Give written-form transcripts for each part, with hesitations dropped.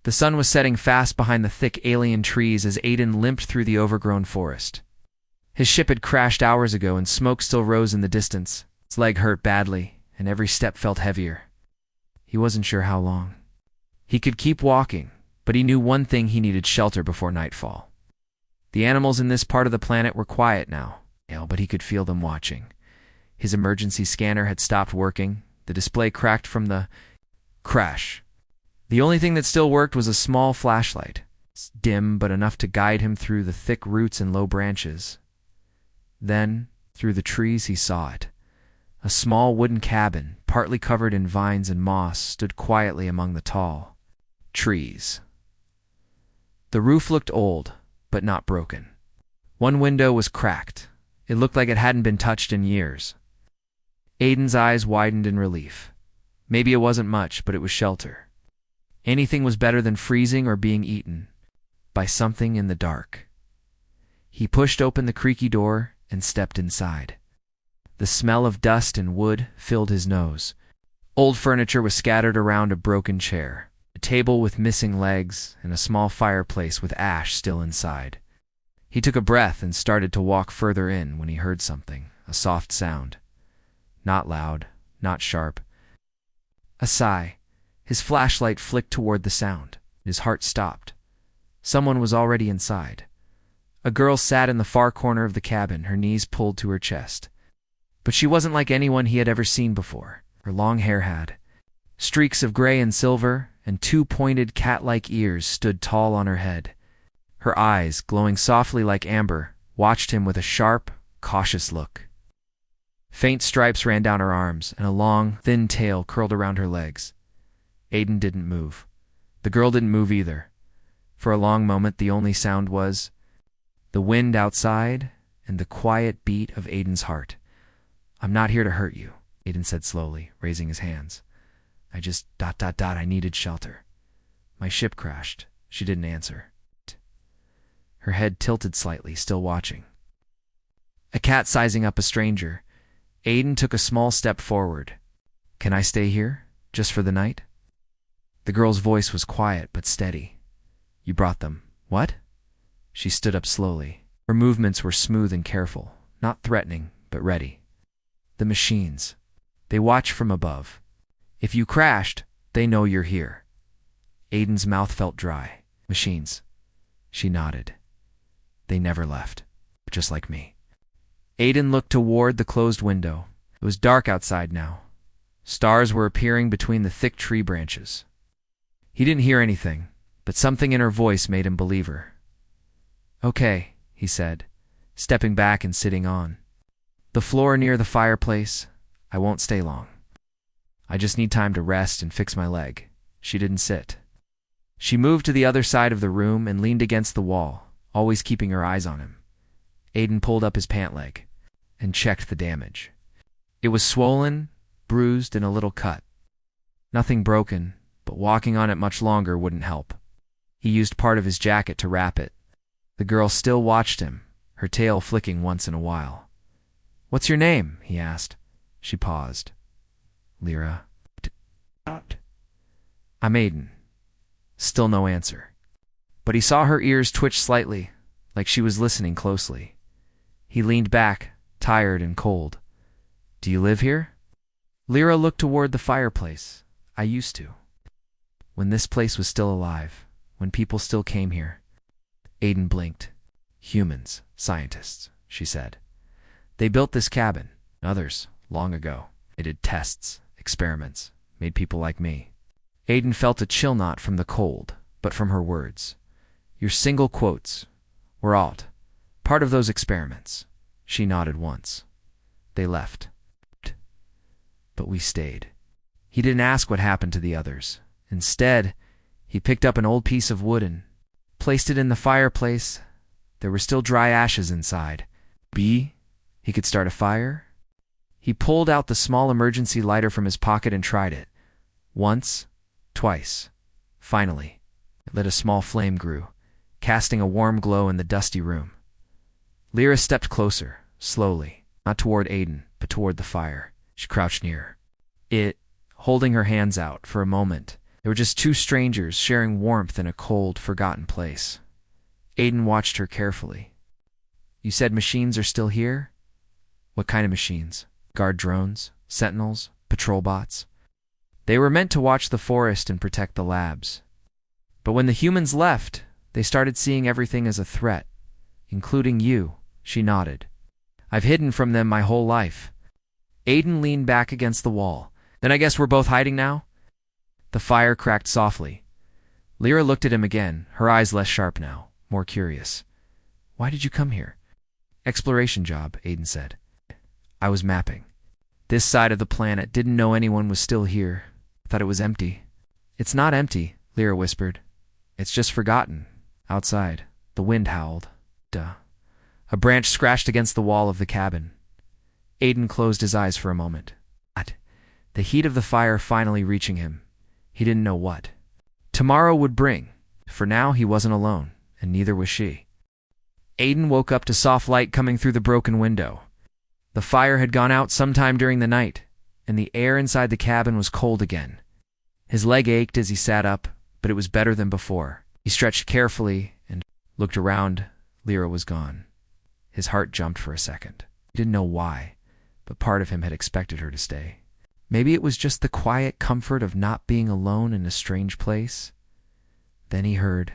The sun was setting fast behind the thick alien trees as Aiden limped through the overgrown forest. His ship had crashed hours ago and smoke still rose in the distance. His leg hurt badly, and every step felt heavier. He wasn't sure how long. He could keep walking, but he knew one thing: he needed shelter before nightfall. The animals in this part of the planet were quiet now, but he could feel them watching. His emergency scanner had stopped working. The display cracked from the crash. The only thing that still worked was a small flashlight, dim but enough to guide him through the thick roots and low branches. Then, through the trees, he saw it. A small wooden cabin, partly covered in vines and moss, stood quietly among the tall trees. The roof looked old, but not broken. One window was cracked. It looked like it hadn't been touched in years. Aiden's eyes widened in relief. Maybe it wasn't much, but it was shelter. Anything was better than freezing or being eaten by something in the dark. He pushed open the creaky door and stepped inside. The smell of dust and wood filled his nose. Old furniture was scattered around a broken chair, a table with missing legs, and a small fireplace with ash still inside. He took a breath and started to walk further in when he heard something, a soft sound. Not loud, not sharp. A sigh. His flashlight flicked toward the sound. His heart stopped. Someone was already inside. A girl sat in the far corner of the cabin, her knees pulled to her chest. But she wasn't like anyone he had ever seen before. Her long hair had streaks of gray and silver, and two pointed cat-like ears stood tall on her head. Her eyes, glowing softly like amber, watched him with a sharp, cautious look. Faint stripes ran down her arms, and a long, thin tail curled around her legs. Aiden didn't move. The girl didn't move either. For a long moment, the only sound was the wind outside and the quiet beat of Aiden's heart. "I'm not here to hurt you," Aiden said slowly, raising his hands. I just ... I needed shelter. My ship crashed." She didn't answer. Her head tilted slightly, still watching. A cat sizing up a stranger. Aiden took a small step forward. "Can I stay here, just for the night?" The girl's voice was quiet but steady. "You brought them. What?" She stood up slowly. Her movements were smooth and careful, not threatening, but ready. "The machines. They watch from above. If you crashed, they know you're here." Aiden's mouth felt dry. "Machines." She nodded. "They never left, just like me." Aiden looked toward the closed window. It was dark outside now. Stars were appearing between the thick tree branches. He didn't hear anything, but something in her voice made him believe her. "Okay," he said, stepping back and sitting on the floor near the fireplace. "I won't stay long. I just need time to rest and fix my leg." She didn't sit. She moved to the other side of the room and leaned against the wall, always keeping her eyes on him. Aiden pulled up his pant leg and checked the damage. It was swollen, bruised, and a little cut. Nothing broken, but walking on it much longer wouldn't help. He used part of his jacket to wrap it. The girl still watched him, her tail flicking once in a while. "What's your name?" he asked. She paused. "Lyra." "I'm Aiden." Still no answer. But he saw her ears twitch slightly, like she was listening closely. He leaned back, tired and cold. "Do you live here?" Lyra looked toward the fireplace. "I used to. When this place was still alive, when people still came here." Aiden blinked. "Humans, scientists," she said. "They built this cabin, others, long ago. They did tests, experiments, made people like me." Aiden felt a chill not from the cold, but from her words. "Your single quotes were alt, part of those experiments." She nodded once. "They left. But we stayed." He didn't ask what happened to the others. Instead, he picked up an old piece of wood and placed it in the fireplace. There were still dry ashes inside. He could start a fire? He pulled out the small emergency lighter from his pocket and tried it. Once, twice. Finally, it lit. A small flame grew, casting a warm glow in the dusty room. Lyra stepped closer, slowly, not toward Aiden, but toward the fire. She crouched near it, holding her hands out. For a moment, They were just two strangers sharing warmth in a cold, forgotten place. Aiden watched her carefully. You said machines are still here? What kind of machines? Guard drones? Sentinels? Patrol bots? They were meant to watch the forest and protect the labs. But when the humans left, they started seeing everything as a threat, including you. She nodded. I've hidden from them my whole life. Aiden leaned back against the wall. Then I guess we're both hiding now? The fire cracked softly. Lyra looked at him again, her eyes less sharp now, more curious. Why did you come here? Exploration job, Aiden said. I was mapping. This side of the planet didn't know anyone was still here. Thought it was empty. It's not empty, Lyra whispered. It's just forgotten. Outside, the wind howled. Duh. A branch scratched against the wall of the cabin. Aiden closed his eyes for a moment. The heat of the fire finally reaching him. He didn't know what tomorrow would bring. For now, he wasn't alone, and neither was she. Aiden woke up to soft light coming through the broken window. The fire had gone out sometime during the night, and the air inside the cabin was cold again. His leg ached as he sat up, but it was better than before. He stretched carefully and looked around. Lyra was gone. His heart jumped for a second. He didn't know why, but part of him had expected her to stay. Maybe it was just the quiet comfort of not being alone in a strange place. Then he heard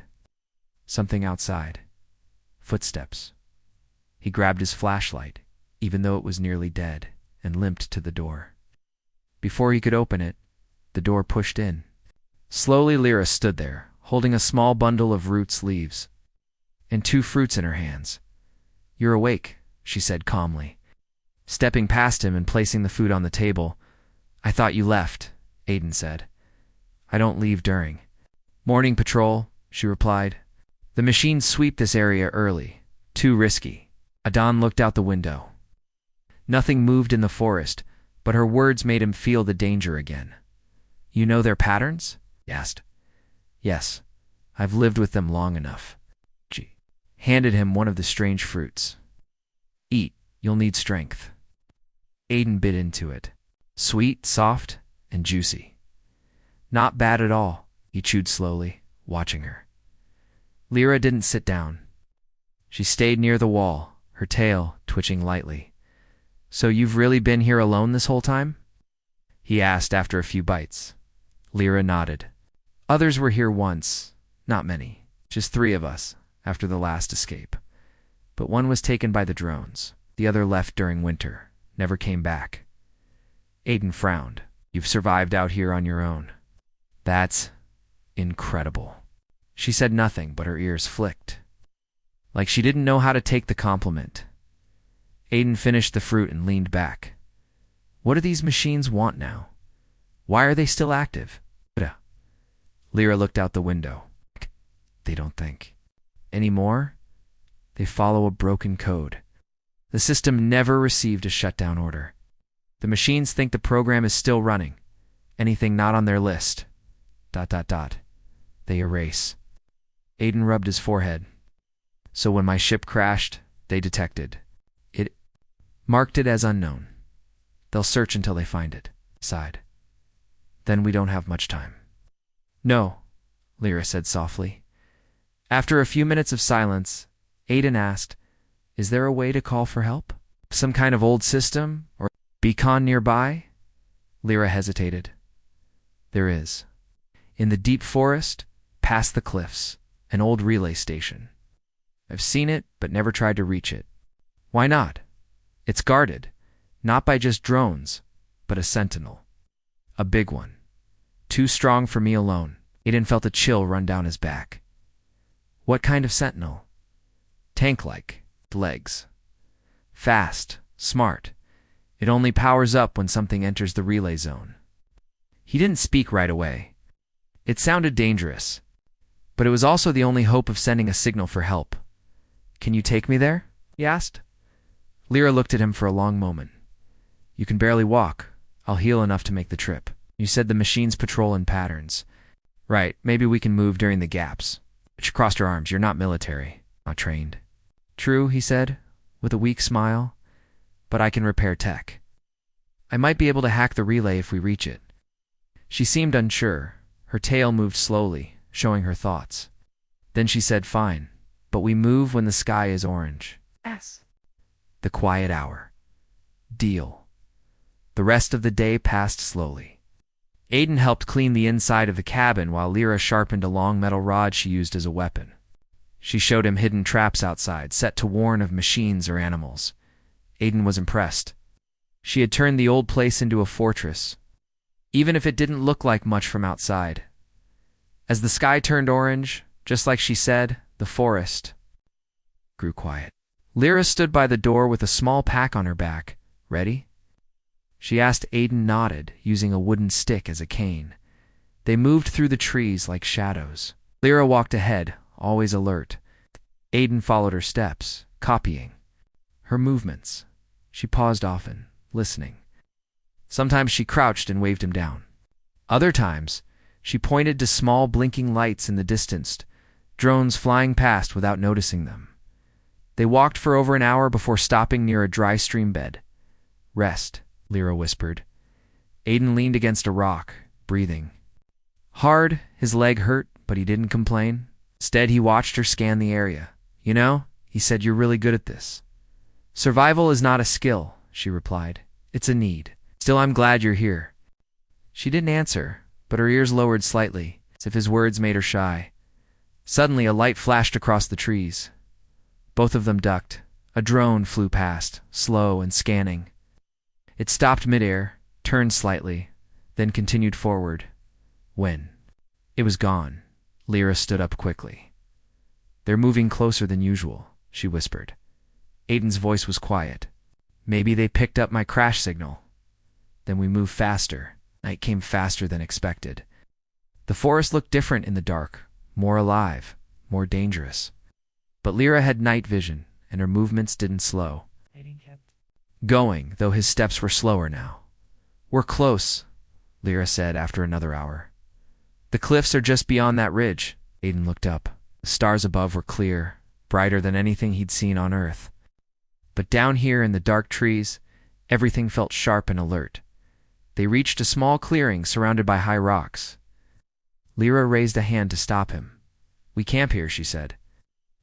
something outside. Footsteps. He grabbed his flashlight, even though it was nearly dead, and limped to the door. Before he could open it, the door pushed in. Slowly Lyra stood there, holding a small bundle of roots leaves and 2 fruits in her hands. You're awake, she said calmly. Stepping past him and placing the food on the table, I thought you left, Aiden said. I don't leave during morning patrol, she replied. The machines sweep this area early. Too risky. Adon looked out the window. Nothing moved in the forest, but her words made him feel the danger again. You know their patterns? He asked. Yes, I've lived with them long enough. She handed him one of the strange fruits. Eat, you'll need strength. Aiden bit into it. Sweet, soft, and juicy. Not bad at all, he chewed slowly, watching her. Lyra didn't sit down. She stayed near the wall, her tail twitching lightly. So you've really been here alone this whole time? He asked after a few bites. Lyra nodded. Others were here once, not many, just 3 of us, after the last escape. But one was taken by the drones. The other left during winter, never came back. Aiden frowned. You've survived out here on your own. That's incredible. She said nothing, but her ears flicked. Like she didn't know how to take the compliment. Aiden finished the fruit and leaned back. What do these machines want now? Why are they still active? Lyra looked out the window. They don't think. Anymore? They follow a broken code. The system never received a shutdown order. The machines think the program is still running. Anything not on their list. ... They erase. Aiden rubbed his forehead. So when my ship crashed, they detected. It marked it as unknown. They'll search until they find it. Sighed. Then we don't have much time. No, Lyra said softly. After a few minutes of silence, Aiden asked, Is there a way to call for help? Some kind of old system? Or beacon nearby? Lyra hesitated. There is. In the deep forest, past the cliffs, an old relay station. I've seen it, but never tried to reach it. Why not? It's guarded, not by just drones, but a sentinel. A big one. Too strong for me alone. Aiden felt a chill run down his back. What kind of sentinel? Tank-like, legs. Fast, smart. It only powers up when something enters the relay zone. He didn't speak right away. It sounded dangerous, but it was also the only hope of sending a signal for help. Can you take me there? He asked. Lyra looked at him for a long moment. You can barely walk. I'll heal enough to make the trip. You said the machines patrol in patterns. Right, maybe we can move during the gaps. She crossed her arms. You're not military, not trained. True, he said, with a weak smile, but I can repair tech. I might be able to hack the relay if we reach it. She seemed unsure, Her tail moved slowly, showing her thoughts. Then she said, "Fine, but we move when the sky is orange." Yes. The quiet hour. Deal. The rest of the day passed slowly. Aiden helped clean the inside of the cabin while Lyra sharpened a long metal rod she used as a weapon. She showed him hidden traps outside, set to warn of machines or animals. Aiden was impressed. She had turned the old place into a fortress, even if it didn't look like much from outside. As the sky turned orange, just like she said, the forest grew quiet. Lyra stood by the door with a small pack on her back. "Ready?" she asked. Aiden nodded, using a wooden stick as a cane. They moved through the trees like shadows. Lyra walked ahead, always alert. Aiden followed her steps, copying her movements. She paused often, listening. Sometimes she crouched and waved him down. Other times, she pointed to small blinking lights in the distance, drones flying past without noticing them. They walked for over an hour before stopping near a dry stream bed. "Rest," Lyra whispered. Aiden leaned against a rock, breathing hard. His leg hurt, but he didn't complain. Instead, he watched her scan the area. "You know," he said, "you're really good at this." "Survival is not a skill," she replied. "It's a need. Still, I'm glad you're here." She didn't answer, but her ears lowered slightly, as if his words made her shy. Suddenly, a light flashed across the trees. Both of them ducked. A drone flew past, slow and scanning. It stopped midair, turned slightly, then continued forward. When it was gone, Lyra stood up quickly. "They're moving closer than usual," she whispered. Aiden's voice was quiet. "Maybe they picked up my crash signal." Then we moved faster. Night came faster than expected. The forest looked different in the dark, more alive, more dangerous. But Lyra had night vision, and her movements didn't slow. Aiden kept Going, though his steps were slower now. "We're close," Lyra said after another hour. "The cliffs are just beyond that ridge." Aiden looked up. The stars above were clear, brighter than anything he'd seen on Earth. But down here in the dark trees, everything felt sharp and alert. They reached a small clearing surrounded by high rocks. Lyra raised a hand to stop him. "We camp here," she said.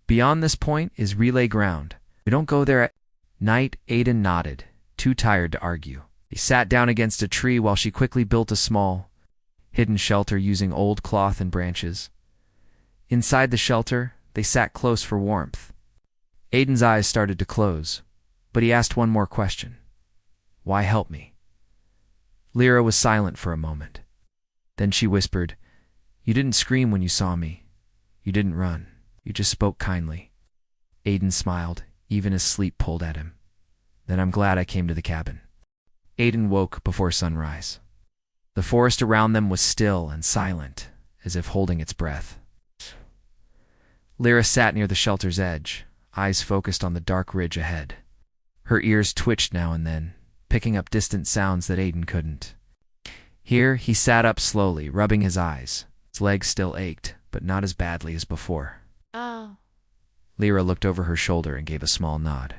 "Beyond this point is relay ground. We don't go there at night." Aiden nodded, too tired to argue. He sat down against a tree while she quickly built a small, hidden shelter using old cloth and branches. Inside the shelter, they sat close for warmth. Aiden's eyes started to close, but he asked one more question. "Why help me?" Lyra was silent for a moment. Then she whispered, "You didn't scream when you saw me. You didn't run. You just spoke kindly." Aiden smiled, even as sleep pulled at him. "Then I'm glad I came to the cabin." Aiden woke before sunrise. The forest around them was still and silent, as if holding its breath. Lyra sat near the shelter's edge, eyes focused on the dark ridge ahead. Her ears twitched now and then, picking up distant sounds that Aiden couldn't. Here, he sat up slowly, rubbing his eyes. His legs still ached, but not as badly as before. "Oh." Lyra looked over her shoulder and gave a small nod.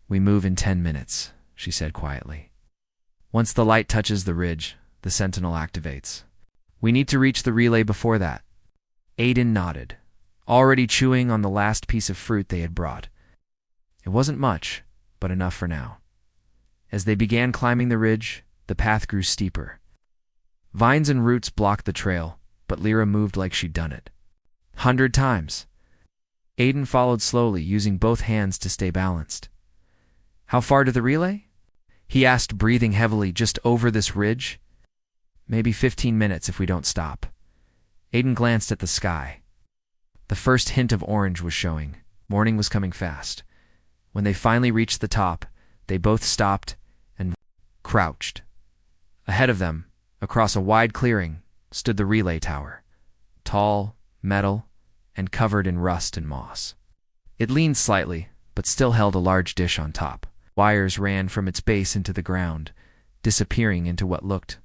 "We move in 10 minutes, she said quietly. "Once the light touches the ridge, the sentinel activates. We need to reach the relay before that." Aiden nodded, already chewing on the last piece of fruit they had brought. It wasn't much, but enough for now. As they began climbing the ridge, the path grew steeper. Vines and roots blocked the trail, but Lyra moved like she'd done it 100 times. Aiden followed slowly, using both hands to stay balanced. "How far to the relay?" he asked, breathing heavily. "Just over this ridge. Maybe 15 minutes if we don't stop." Aiden glanced at the sky. The first hint of orange was showing. Morning was coming fast. When they finally reached the top, they both stopped and crouched. Ahead of them, across a wide clearing, stood the relay tower. Tall, metal, and covered in rust and moss. It leaned slightly, but still held a large dish on top. Wires ran from its base into the ground, disappearing into what looked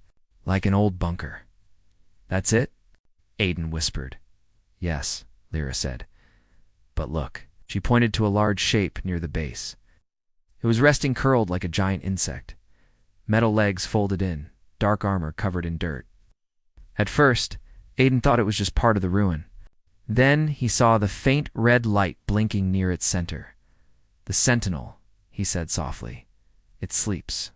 like an old bunker. "That's it?" Aiden whispered. "Yes," Lyra said. "But look." She pointed to a large shape near the base. It was resting curled like a giant insect. Metal legs folded in, dark armor covered in dirt. At first, Aiden thought it was just part of the ruin. Then he saw the faint red light blinking near its center. "The sentinel," he said softly. "It sleeps.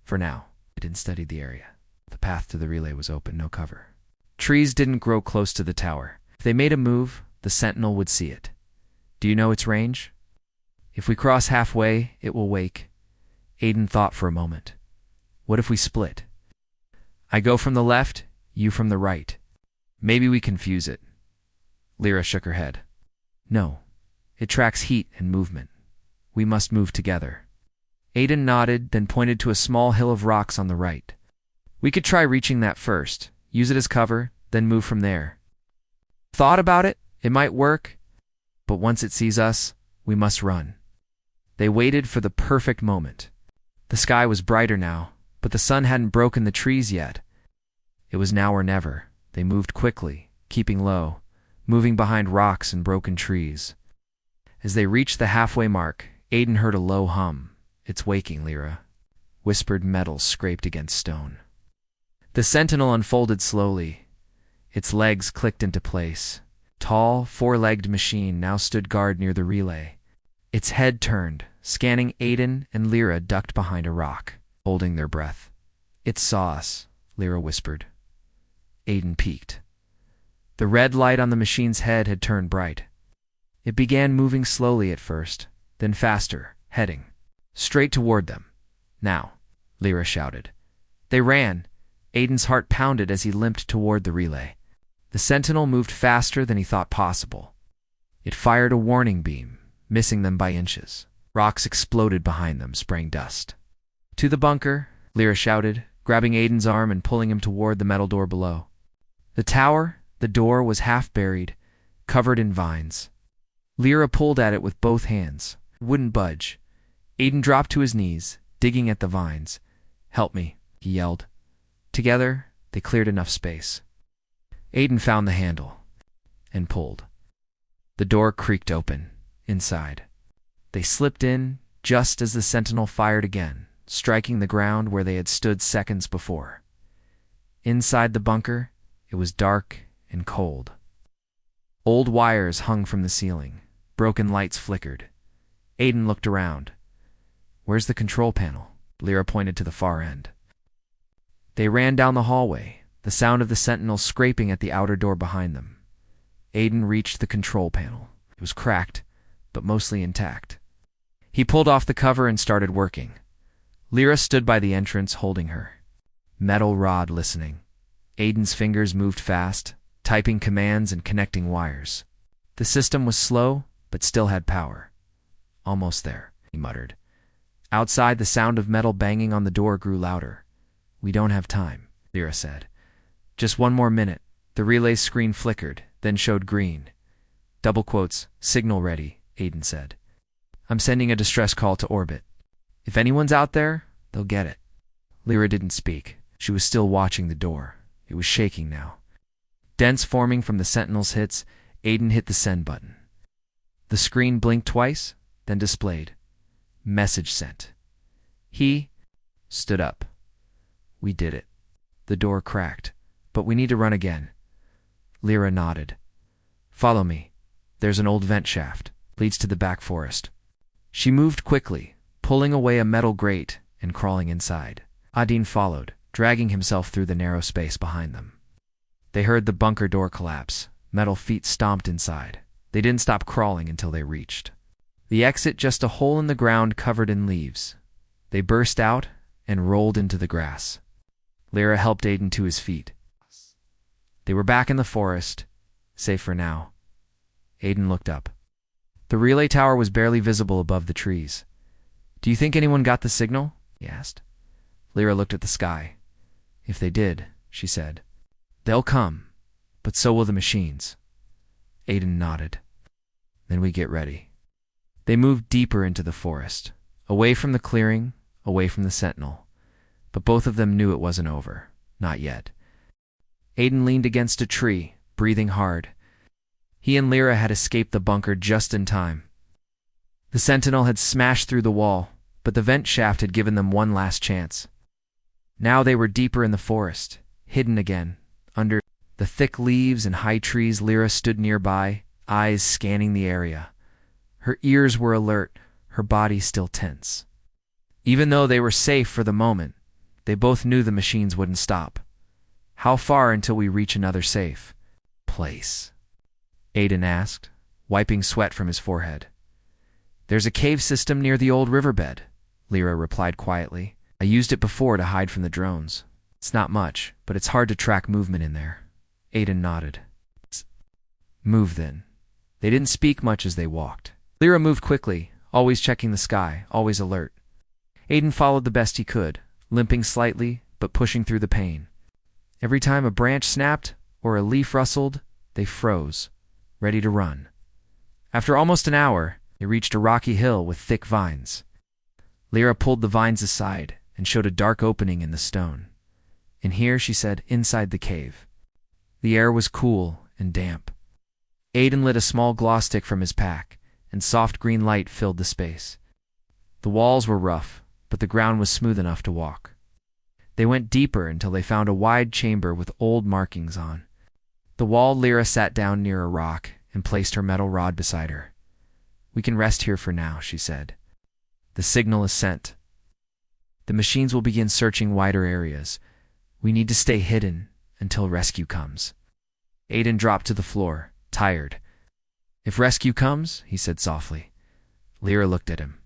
For now." Aiden studied the area. The path to the relay was open, no cover. Trees didn't grow close to the tower. If they made a move, the sentinel would see it. "Do you know its range?" "If we cross halfway, it will wake." Aiden thought for a moment. "What if we split? I go from the left, you from the right. Maybe we confuse it." Lyra shook her head. "No. It tracks heat and movement. We must move together." Aiden nodded, then pointed to a small hill of rocks on the right. "We could try reaching that first, use it as cover, then move from there." "Thought about it? It might work. But once it sees us, we must run." They waited for the perfect moment. The sky was brighter now, but the sun hadn't broken the trees yet. It was now or never. They moved quickly, keeping low, moving behind rocks and broken trees. As they reached the halfway mark, Aiden heard a low hum. "It's waking, Lyra." Whispered metal scraped against stone. The sentinel unfolded slowly. Its legs clicked into place. Tall, four-legged machine now stood guard near the relay. Its head turned, scanning Aiden, and Lyra ducked behind a rock, holding their breath. "It saw us," Lyra whispered. Aiden peeked. The red light on the machine's head had turned bright. It began moving slowly at first, then faster, heading straight toward them. "Now," Lyra shouted. They ran. Aiden's heart pounded as he limped toward the relay. The sentinel moved faster than he thought possible. It fired a warning beam, missing them by inches. Rocks exploded behind them, spraying dust. "To the bunker," Lyra shouted, grabbing Aiden's arm and pulling him toward the metal door below. The door was half buried, covered in vines. Lyra pulled at it with both hands. It wouldn't budge. Aiden dropped to his knees, digging at the vines. "Help me," he yelled. Together, they cleared enough space. Aiden found the handle and pulled. The door creaked open, inside. They slipped in just as the sentinel fired again, striking the ground where they had stood seconds before. Inside the bunker, it was dark and cold. Old wires hung from the ceiling. Broken lights flickered. Aiden looked around. "Where's the control panel?" Lyra pointed to the far end. They ran down the hallway, the sound of the sentinel scraping at the outer door behind them. Aiden reached the control panel. It was cracked, but mostly intact. He pulled off the cover and started working. Lyra stood by the entrance, holding her. Metal rod listening. Aiden's fingers moved fast, typing commands and connecting wires. The system was slow, but still had power. "Almost there," he muttered. Outside, the sound of metal banging on the door grew louder. "We don't have time," Lyra said. "Just one more minute." The relay screen flickered, then showed green. "Double quotes, signal ready," Aiden said. "I'm sending a distress call to orbit. If anyone's out there, they'll get it." Lyra didn't speak. She was still watching the door. It was shaking now. Dents forming from the sentinel's hits, Aiden hit the send button. The screen blinked twice, then displayed. Message sent. He stood up. "We did it." The door cracked. "But we need to run again." Lyra nodded. "Follow me. There's an old vent shaft. Leads to the back forest." She moved quickly, pulling away a metal grate and crawling inside. Aiden followed, dragging himself through the narrow space behind them. They heard the bunker door collapse. Metal feet stomped inside. They didn't stop crawling until they reached the exit, just a hole in the ground covered in leaves. They burst out and rolled into the grass. Lyra helped Aiden to his feet. They were back in the forest, safe for now. Aiden looked up. The relay tower was barely visible above the trees. "Do you think anyone got the signal?" he asked. Lyra looked at the sky. "If they did," she said, "they'll come, but so will the machines." Aiden nodded. "Then we get ready." They moved deeper into the forest, away from the clearing, away from the sentinel. But both of them knew it wasn't over. Not yet. Aiden leaned against a tree, breathing hard. He and Lyra had escaped the bunker just in time. The sentinel had smashed through the wall, but the vent shaft had given them one last chance. Now they were deeper in the forest, hidden again, under The thick leaves and high trees. Lyra stood nearby, eyes scanning the area. Her ears were alert, her body still tense. Even though they were safe for the moment, they both knew the machines wouldn't stop. How far until we reach another safe place? Aiden asked, wiping sweat from his forehead. There's a cave system near the old riverbed, Lyra replied quietly. I used it before to hide from the drones. It's not much, but it's hard to track movement in there. Aiden nodded. Move then. They didn't speak much as they walked. Lyra moved quickly, always checking the sky, always alert. Aiden followed the best he could, limping slightly, but pushing through the pain. Every time a branch snapped or a leaf rustled, they froze, ready to run. After almost an hour, they reached a rocky hill with thick vines. Lyra pulled the vines aside and showed a dark opening in the stone. In here, she said, inside the cave. The air was cool and damp. Aiden lit a small glow stick from his pack, and soft green light filled the space. The walls were rough, but the ground was smooth enough to walk. They went deeper until they found a wide chamber with old markings on. The wall. Lyra sat down near a rock and placed her metal rod beside her. We can rest here for now, she said. The signal is sent. The machines will begin searching wider areas. We need to stay hidden until rescue comes. Aiden dropped to the floor, tired. If rescue comes, he said softly. Lyra looked at him.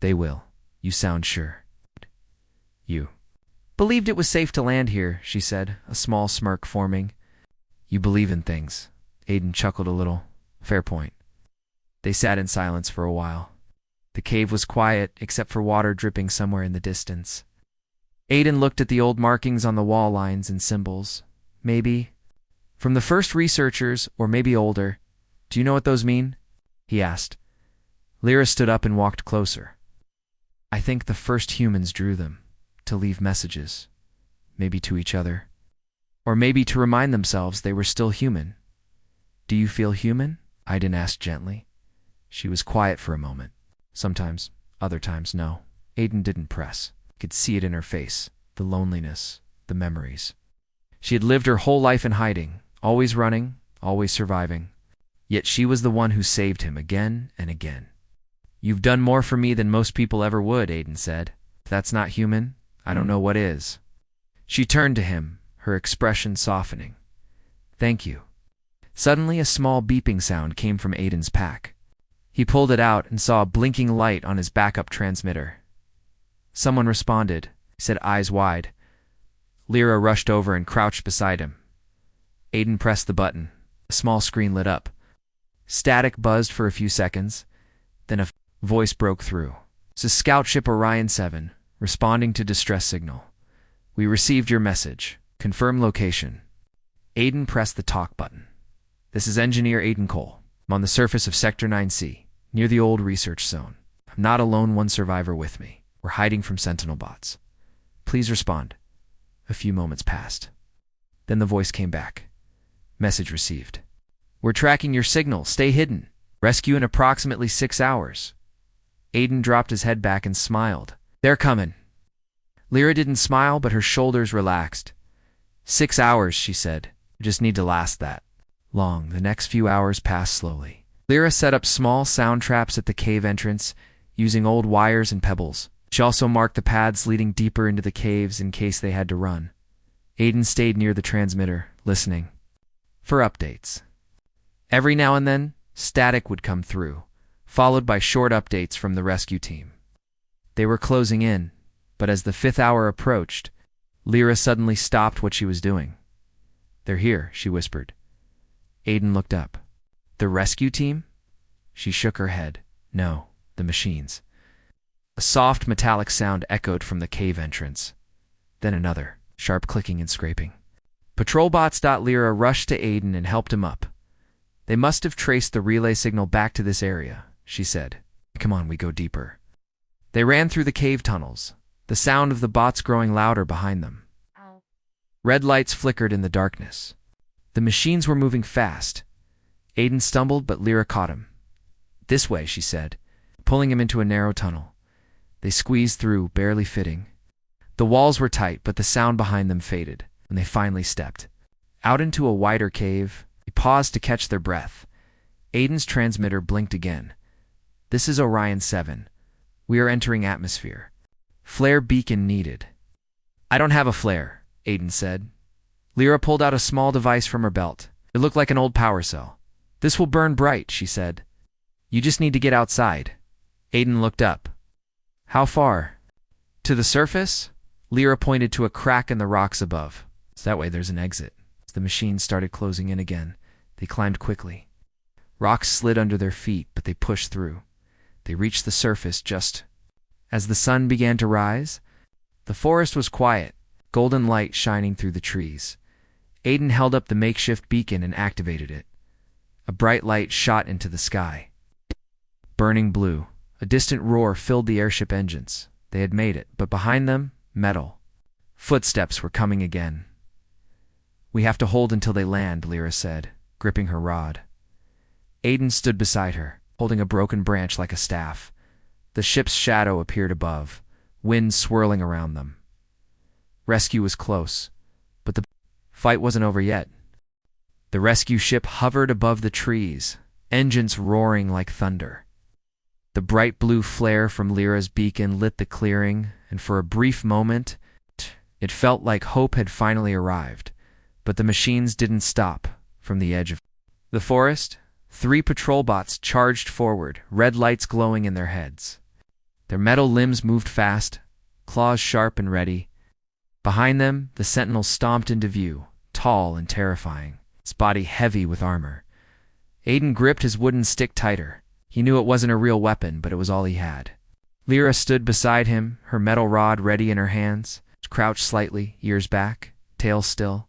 They will. You sound sure. You believed it was safe to land here, she said, a small smirk forming. You believe in things. Aiden chuckled a little. Fair point. They sat in silence for a while. The cave was quiet, except for water dripping somewhere in the distance. Aiden looked at the old markings on the wall lines and symbols. Maybe from the first researchers, or maybe older. Do you know what those mean? He asked. Lyra stood up and walked closer. I think the first humans drew them, to leave messages. Maybe to each other. Or maybe to remind themselves they were still human. Do you feel human? Aiden asked gently. She was quiet for a moment. Sometimes, other times, no. Aiden didn't press. He could see it in her face, the loneliness, the memories. She had lived her whole life in hiding, always running, always surviving. Yet she was the one who saved him again and again. You've done more for me than most people ever would, Aiden said. If that's not human, I don't know what is. She turned to him, her expression softening. Thank you. Suddenly a small beeping sound came from Aiden's pack. He pulled it out and saw a blinking light on his backup transmitter. Someone responded, he said, eyes wide. Lyra rushed over and crouched beside him. Aiden pressed the button. A small screen lit up. Static buzzed for a few seconds. Then a voice broke through. This is Scout Ship Orion 7, responding to distress signal. We received your message. Confirm location. Aiden pressed the talk button. This is Engineer Aiden Cole. I'm on the surface of Sector 9C, near the old research zone. I'm not alone, one survivor with me. We're hiding from Sentinel bots. Please respond. A few moments passed. Then the voice came back. Message received. We're tracking your signal. Stay hidden. Rescue in approximately 6 hours. Aiden dropped his head back and smiled. They're coming. Lyra didn't smile, but her shoulders relaxed. 6 hours, she said. We just need to last that long. The next few hours passed slowly. Lyra set up small sound traps at the cave entrance, using old wires and pebbles. She also marked the paths leading deeper into the caves in case they had to run. Aiden stayed near the transmitter, listening for updates. Every now and then, static would come through, followed by short updates from the rescue team. They were closing in, but as the 5th hour approached, Lyra suddenly stopped what she was doing. They're here, she whispered. Aiden looked up. The rescue team? She shook her head. No, the machines. A soft metallic sound echoed from the cave entrance. Then another, sharp clicking and scraping. Patrolbots. Lyra rushed to Aiden and helped him up. They must have traced the relay signal back to this area, she said. Come on, we go deeper. They ran through the cave tunnels, the sound of the bots growing louder behind them. Red lights flickered in the darkness. The machines were moving fast. Aiden stumbled, but Lyra caught him. This way, she said, pulling him into a narrow tunnel. They squeezed through, barely fitting. The walls were tight, but the sound behind them faded, and they finally stepped Out into a wider cave, they paused to catch their breath. Aiden's transmitter blinked again. This is Orion 7. We are entering atmosphere. Flare beacon needed. I don't have a flare, Aiden said. Lyra pulled out a small device from her belt. It looked like an old power cell. This will burn bright, she said. You just need to get outside. Aiden looked up. How far? To the surface? Lyra pointed to a crack in the rocks above. So that way there's an exit. As the machine started closing in again, they climbed quickly. Rocks slid under their feet, but they pushed through. They reached the surface just as the sun began to rise. The forest was quiet, golden light shining through the trees. Aiden held up the makeshift beacon and activated it. A bright light shot into the sky. Burning blue. A distant roar filled the airship engines. They had made it, but behind them, metal. Footsteps were coming again. We have to hold until they land, Lyra said, gripping her rod. Aiden stood beside her, holding a broken branch like a staff. The ship's shadow appeared above, wind swirling around them. Rescue was close, but the fight wasn't over yet. The rescue ship hovered above the trees, engines roaring like thunder. The bright blue flare from Lyra's beacon lit the clearing, and for a brief moment, it felt like hope had finally arrived. But the machines didn't stop. From the edge of the forest, 3 patrol bots charged forward, red lights glowing in their heads. Their metal limbs moved fast, claws sharp and ready. Behind them, the sentinel stomped into view, tall and terrifying, its body heavy with armor. Aiden gripped his wooden stick tighter. He knew it wasn't a real weapon, but it was all he had. Lyra stood beside him, her metal rod ready in her hands, crouched slightly, ears back, tail still.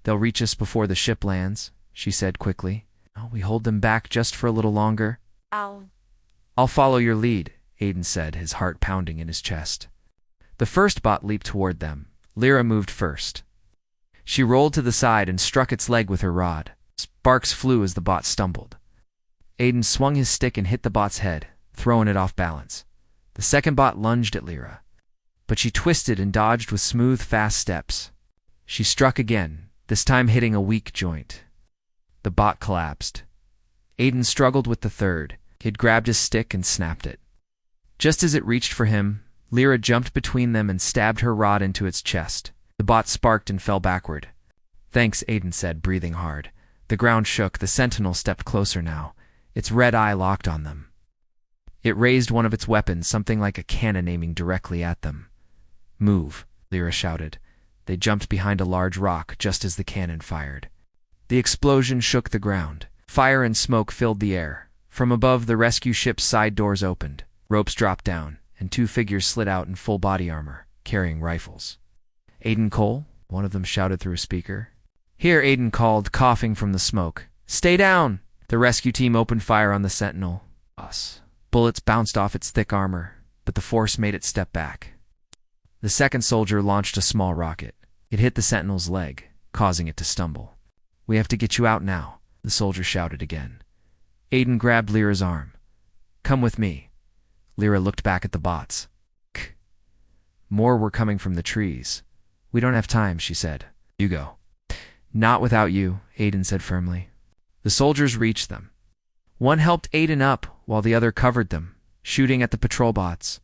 They'll reach us before the ship lands, she said quickly. We hold them back just for a little longer. I'll follow your lead, Aiden said, his heart pounding in his chest. The first bot leaped toward them. Lyra moved first. She rolled to the side and struck its leg with her rod. Sparks flew as the bot stumbled. Aiden swung his stick and hit the bot's head, throwing it off balance. The second bot lunged at Lyra, but she twisted and dodged with smooth, fast steps. She struck again, this time hitting a weak joint. The bot collapsed. Aiden struggled with the third. He'd grabbed his stick and snapped it. Just as it reached for him, Lyra jumped between them and stabbed her rod into its chest. The bot sparked and fell backward. Thanks, Aiden said, breathing hard. The ground shook. The sentinel stepped closer now, its red eye locked on them. It raised one of its weapons, something like a cannon aiming directly at them. Move, Lyra shouted. They jumped behind a large rock just as the cannon fired. The explosion shook the ground. Fire and smoke filled the air. From above, the rescue ship's side doors opened. Ropes dropped down, and 2 figures slid out in full body armor, carrying rifles. Aiden Cole, one of them shouted through a speaker. Here, Aiden called, coughing from the smoke. Stay down! The rescue team opened fire on the sentinel. Bullets bounced off its thick armor, but the force made it step back. The second soldier launched a small rocket. It hit the sentinel's leg, causing it to stumble. We have to get you out now, the soldier shouted again. Aiden grabbed Lyra's arm. Come with me. Lyra looked back at the bots. More were coming from the trees. We don't have time, she said. You go. Not without you, Aiden said firmly. The soldiers reached them. One helped Aiden up while the other covered them, shooting at the patrol bots.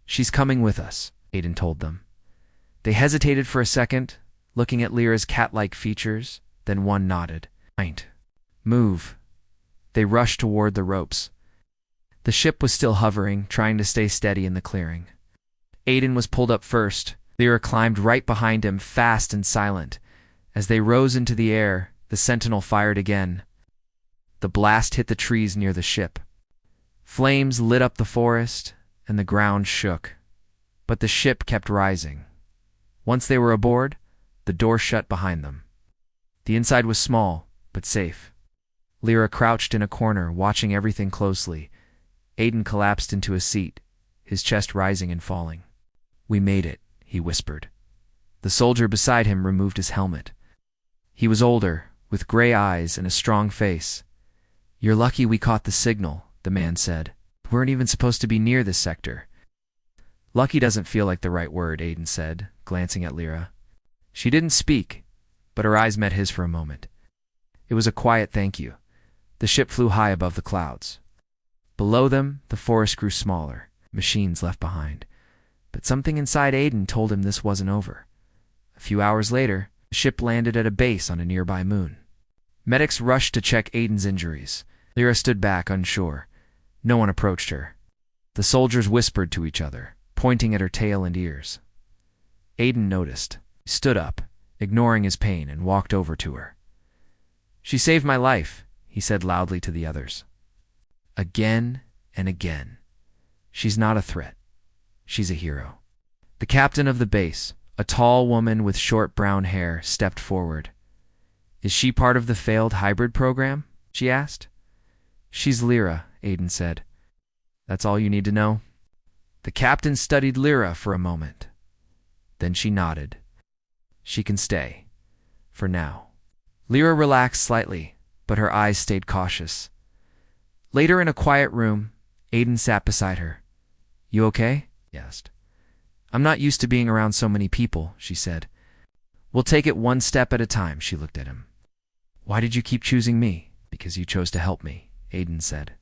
She's coming with us, Aiden told them. They hesitated for a second, looking at Lyra's cat-like features, then one nodded. Move. They rushed toward the ropes. The ship was still hovering, trying to stay steady in the clearing. Aiden was pulled up first. Lyra climbed right behind him, fast and silent. As they rose into the air, the sentinel fired again. The blast hit the trees near the ship. Flames lit up the forest, and the ground shook. But the ship kept rising. Once they were aboard, the door shut behind them. The inside was small, but safe. Lyra crouched in a corner, watching everything closely. Aiden collapsed into a seat, his chest rising and falling. We made it, he whispered. The soldier beside him removed his helmet. He was older, with gray eyes and a strong face. You're lucky we caught the signal, the man said. We weren't even supposed to be near this sector. Lucky doesn't feel like the right word, Aiden said, glancing at Lyra. She didn't speak, but her eyes met his for a moment. It was a quiet thank you. The ship flew high above the clouds. Below them, the forest grew smaller, machines left behind. But something inside Aiden told him this wasn't over. A few hours later, the ship landed at a base on a nearby moon. Medics rushed to check Aiden's injuries. Lyra stood back, unsure. No one approached her. The soldiers whispered to each other, pointing at her tail and ears. Aiden noticed. He stood up, ignoring his pain, and walked over to her. "She saved my life," he said loudly to the others. Again and again. She's not a threat. She's a hero. The captain of the base, a tall woman with short brown hair, stepped forward. "Is she part of the failed hybrid program?" she asked. "She's Lyra," Aiden said. "That's all you need to know?" The captain studied Lyra for a moment. Then she nodded. "She can stay. For now." Lyra relaxed slightly, but her eyes stayed cautious. Later in a quiet room, Aiden sat beside her. "You okay?" he asked. "I'm not used to being around so many people," she said. "We'll take it one step at a time," she looked at him. "Why did you keep choosing me?" "Because you chose to help me," Aiden said,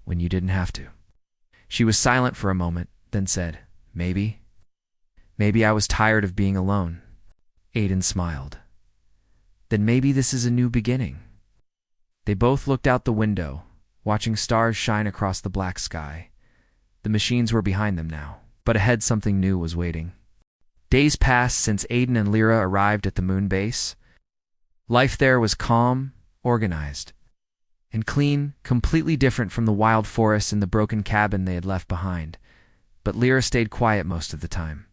"when you didn't have to." She was silent for a moment, then said, "Maybe. Maybe I was tired of being alone." Aiden smiled. "Then maybe this is a new beginning." They both looked out the window, watching stars shine across the black sky. The machines were behind them now, but ahead something new was waiting. Days passed since Aiden and Lyra arrived at the moon base. Life there was calm, organized, and clean, completely different from the wild forests and the broken cabin they had left behind. But Lyra stayed quiet most of the time.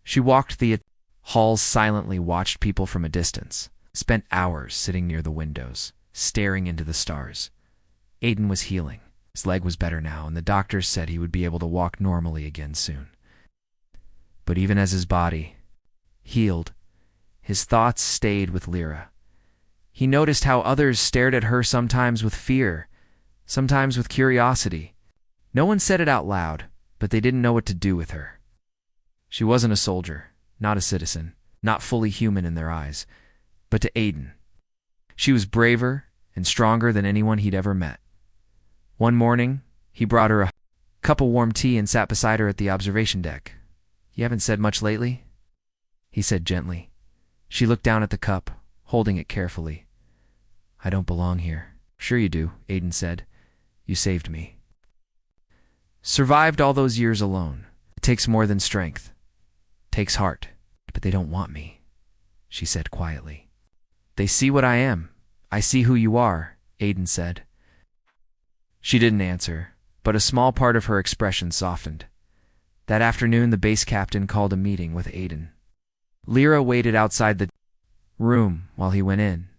She walked the halls silently, watched people from a distance, spent hours sitting near the windows, staring into the stars. Aiden was healing. His leg was better now, and the doctors said he would be able to walk normally again soon. But even as his body healed, his thoughts stayed with Lyra. He noticed how others stared at her, sometimes with fear, sometimes with curiosity. No one said it out loud, but they didn't know what to do with her. She wasn't a soldier, not a citizen, not fully human in their eyes, but to Aiden, she was braver and stronger than anyone he'd ever met. One morning, he brought her a cup of warm tea and sat beside her at the observation deck. "You haven't said much lately?" he said gently. She looked down at the cup, holding it carefully. "I don't belong here." "Sure you do," Aiden said. "You saved me." "Survived all those years alone. It takes more than strength. It takes heart. But they don't want me," she said quietly. "They see what I am. I see who you are," Aiden said. She didn't answer, but a small part of her expression softened. That afternoon, the base captain called a meeting with Aiden. Lyra waited outside the room while he went in.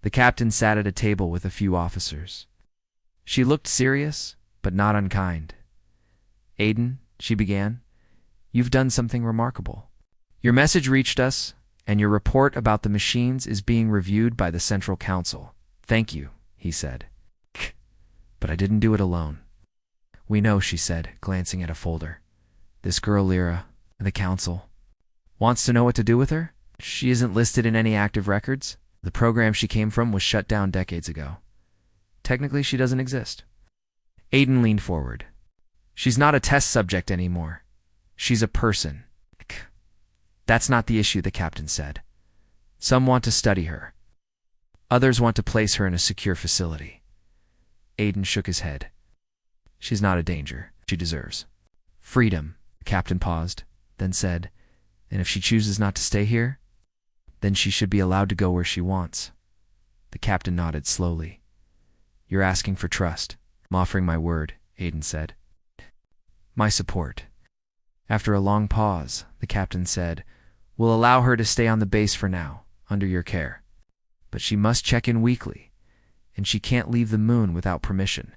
The captain sat at a table with a few officers. She looked serious, but not unkind. "Aiden," she began, "you've done something remarkable. Your message reached us, and your report about the machines is being reviewed by the Central Council." "Thank you," he said. "But I didn't do it alone." "We know," she said, glancing at a folder. "This girl, Lyra, the council, wants to know what to do with her. She isn't listed in any active records. The program she came from was shut down decades ago. Technically, she doesn't exist." Aiden leaned forward. "She's not a test subject anymore. She's a person." "That's not the issue," the captain said. "Some want to study her. Others want to place her in a secure facility." Aiden shook his head. "She's not a danger. She deserves freedom." The captain paused, then said, "And if she chooses not to stay here, then she should be allowed to go where she wants." The captain nodded slowly. "You're asking for trust." "I'm offering my word," Aiden said. "My support." After a long pause, the captain said, "We'll allow her to stay on the base for now, under your care. But she must check in weekly, and she can't leave the moon without permission."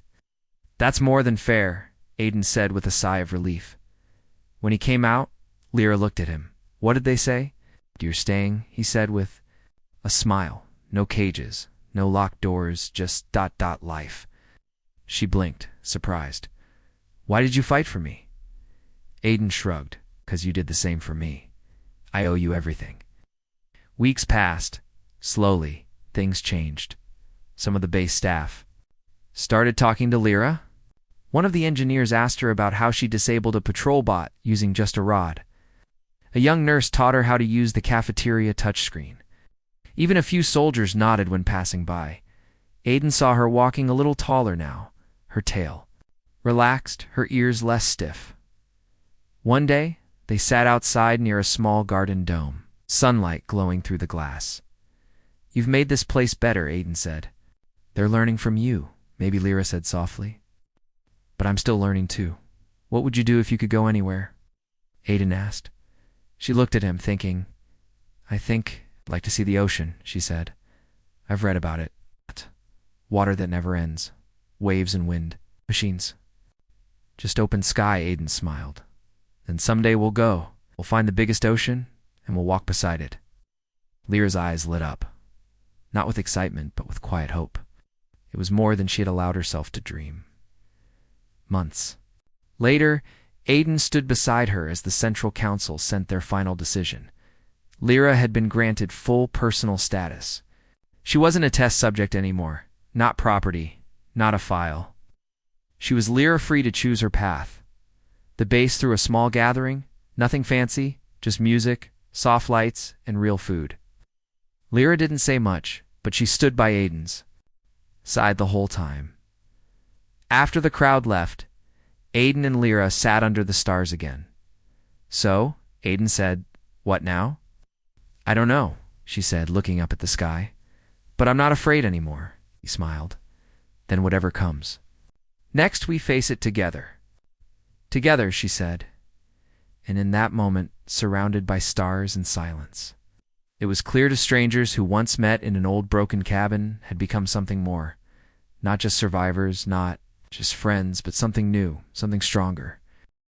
"That's more than fair," Aiden said with a sigh of relief. When he came out, Lyra looked at him. "What did they say?" "You're staying," he said with a smile. "No cages, no locked doors, just ... life." She blinked, surprised. "Why did you fight for me?" Aiden shrugged. "'Cause you did the same for me. I owe you everything." Weeks passed. Slowly, things changed. Some of the base staff started talking to Lyra. One of the engineers asked her about how she disabled a patrol bot using just a rod. A young nurse taught her how to use the cafeteria touchscreen. Even a few soldiers nodded when passing by. Aiden saw her walking a little taller now, her tail relaxed, her ears less stiff. One day, they sat outside near a small garden dome, sunlight glowing through the glass. "You've made this place better," Aiden said. "They're learning from you," maybe Lyra said softly. "But I'm still learning too. What would you do if you could go anywhere?" Aiden asked. She looked at him, thinking. "I think I'd like to see the ocean," she said. "I've read about it. Water that never ends. Waves and wind. Machines. Just open sky," Aiden smiled. "Then someday we'll go. We'll find the biggest ocean, and we'll walk beside it." Lyra's eyes lit up. Not with excitement, but with quiet hope. It was more than she had allowed herself to dream. Months later, Aiden stood beside her as the Central Council sent their final decision. Lyra had been granted full personal status. She wasn't a test subject anymore, not property, not a file. She was Lyra, free to choose her path. The base threw a small gathering, nothing fancy, just music, soft lights, and real food. Lyra didn't say much, but she stood by Aiden's side the whole time. After the crowd left, Aiden and Lyra sat under the stars again. "So," Aiden said, "what now?" "I don't know," she said, looking up at the sky. "But I'm not afraid anymore," he smiled. "Then whatever comes. Next we face it together." "Together," she said. And in that moment, surrounded by stars and silence, it was clear to strangers who once met in an old broken cabin had become something more. Not just survivors, not just friends, but something new, something stronger.